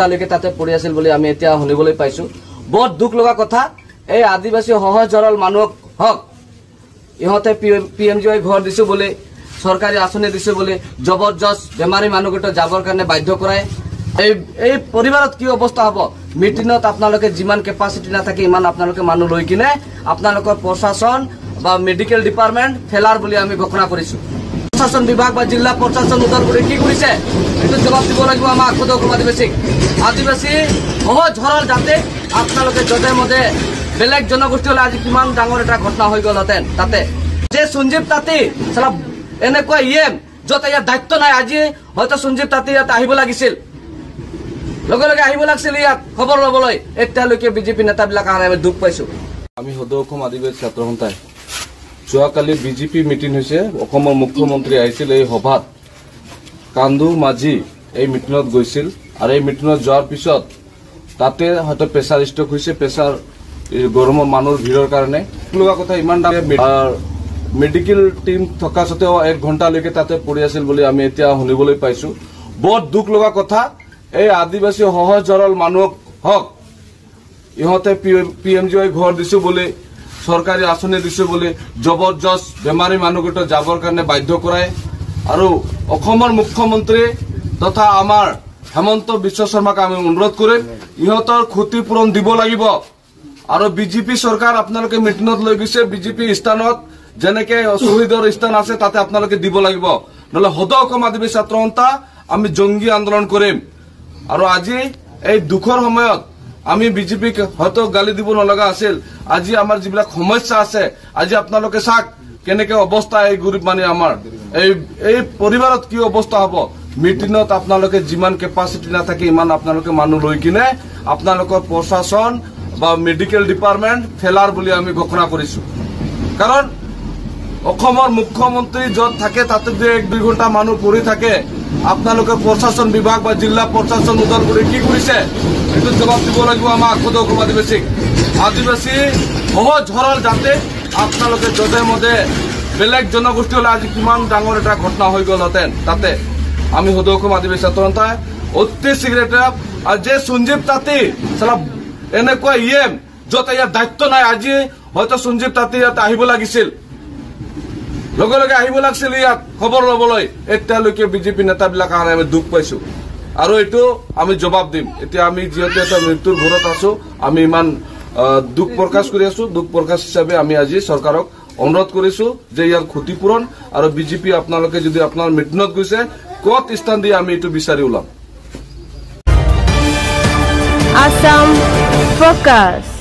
তালৈকে তাতে পৰি আছিল বুলি আমি এতিয়া শুনিবলৈ পাইছো। বহুত দুখ লগা কথা। এই আদিবাসী সহজ সৰল মানুহ হক ইহঁতে PMGY ঘৰ দিছো বুলি চৰকাৰী আঁচনি দিছো বুলি জবৰদস্ত বেমাৰী মানুহকেইটা যাবৰ কাৰণে বাধ্য কৰায়। এই পৰিবাৰত কি অৱস্থা হ'ব? মিটিঙত আপোনালোকে যিমান কেপাচিটি নাথাকে ইমান আপোনালোকে মানুহ লৈ কিনে আপোনালোকৰ প্ৰশাসন বা মেডিকেল ডিপাৰ্টমেণ্ট ফেলাৰ বুলি আমি ঘোষণা কৰিছো। প্ৰশাসন বিভাগ বা জিলা প্ৰশাসন উদালগুৰি কি কৰিছে এইটো জবাব দিব লাগিব আমাক সদৌ আদিবাসীক। আদিবাসী সহজ সৰল যাতে আপোনালোকে যধে মধে বেলেগ জনগোষ্ঠী হলে আজি কিমান ডাঙৰ এটা ঘটনা হৈ গলহেঁতেন। তাতে যে সঞ্জীৱ তাঁতী এনেকুৱা য'ত ইয়াৰ দায়িত্ব নাই, আজি হয়তো সঞ্জীৱ তাঁতী ইয়াত আহিব লাগিছিল, লগে লগে আহিব লাগিছিল ইয়াত খবৰ লবলৈ। এতিয়ালৈকে বিজেপি নেতাবিলাক অহা নাই, আমি দুখ পাইছো। আমি সদৌ অসম আদিবাসী ছাত্ৰ সন্থাই যোৱাকালি বিজেপি মিটিং হৈছে, অসমৰ মুখ্যমন্ত্ৰী আহিছিল। এই সভাত কান্দু মাঝি এই মিটিঙত গৈছিল আৰু এই মিটিঙত যোৱাৰ পিছত তাতে হয়তো প্ৰেছাৰ ষ্ট্ৰক হৈছে, প্ৰেছাৰ গৰমৰ মানুহৰ ভিৰৰ কাৰণে। লগা কথা ইমান ডাঙৰ মেডিকেল টিম থকা সত্বেও 1 ঘণ্টালৈকে তাতে পৰি আছিল বুলি আমি এতিয়া শুনিবলৈ পাইছো। বহুত দুখ লগা কথা। এই আদিবাসী সহজ সৰল মানুহ হক ইহঁতে PMGY ঘৰ দিছো বুলি চৰকাৰী আঁচনি দিছো বুলি জবৰদস্ত বেমাৰী মানুহকেইটা যাবৰ কাৰণে বাধ্য কৰায়। আৰু অসমৰ মুখ্যমন্ত্ৰী তথা আমাৰ হেমন্ত বিশ্ব শৰ্মাক আমি অনুৰোধ কৰিম ইহঁতৰ ক্ষতিপূৰণ দিব লাগিব। আৰু বিজেপি চৰকাৰ আপোনালোকে মিটিঙত লৈ গৈছে, বিজেপি স্থানত যেনেকে শ্বহীদৰ স্থান আছে তাতে আপোনালোকে দিব লাগিব, নহলে সদৌ অসম আদিবাসী ছাত্ৰ সন্থা আমি জংগী আন্দোলন কৰিম। আৰু আজি এই দুখৰ সময়ত আমি বিজেপিক হয়তো গালি দিব নলগা আছিল। আজি আমাৰ যিবিলাক সমস্যা আছে, আজি আপোনালোকে চাওক কেনেকে অৱস্থা এই গৰীব মানে আমাৰ এই পৰিবাৰত কি অৱস্থা হ'ব। মিটিঙত আপোনালোকে যিমান কেপাচিটি নাথাকে ইমান আপোনালোকে মানুহ লৈ কিনে আপোনালোকৰ প্ৰশাসন বা মেডিকেল ডিপাৰ্টমেণ্ট ফেলাৰ বুলি আমি ঘোষণা কৰিছো। কাৰণ অসমৰ মুখ্যমন্ত্ৰী য'ত থাকে তাতে যে 1-2 ঘণ্টা মানুহ পৰি থাকে, আপোনালোকে প্ৰশাসন বিভাগ বা জিলা প্ৰশাসন উদালগুৰি কি কৰিছে এইটো জবাব দিব লাগিব আমাক সদৌ অসম আদিবাসীক। আদিবাসী সহজ সৰল যাতে আপোনালোকে যধে মধে বেলেগ জনগোষ্ঠী হলে আজি কিমান ডাঙৰ এটা ঘটনা হৈ গলহেঁতেন। তাতে আমি সদৌ অসম আদিবাসী ছাত্ৰ সন্থাই অতি শীঘ্ৰে যে সঞ্জীৱ তাঁতী এনেকুৱা য'ত ইয়াৰ দায়িত্ব নাই, আজি হয়তো সঞ্জীৱ তাঁতী ইয়াত আহিব লাগিছিল, লগে লগে আহিব লাগিছিল ইয়াত খবৰ লবলৈ। এতিয়ালৈকে বিজেপি নেতাবিলাক অহা নাই, আমি দুখ পাইছো। আৰু এইটো আমি জবাব দিম। এতিয়া আমি যিহেতু এটা মৃত্যুৰ ঘৰত আছো, আমি ইমান দুখ প্ৰকাশ কৰি আছো। দুখ প্ৰকাশ হিচাপে আমি আজি চৰকাৰক অনুৰোধ কৰিছো যে ইয়াৰ ক্ষতিপূৰণ আৰু বিজেপি আপোনালোকে যদি আপোনাৰ মিটিঙত গৈছে ক'ত স্থান দিয়ে আমি এইটো বিচাৰি ওলাম। Assam Focus।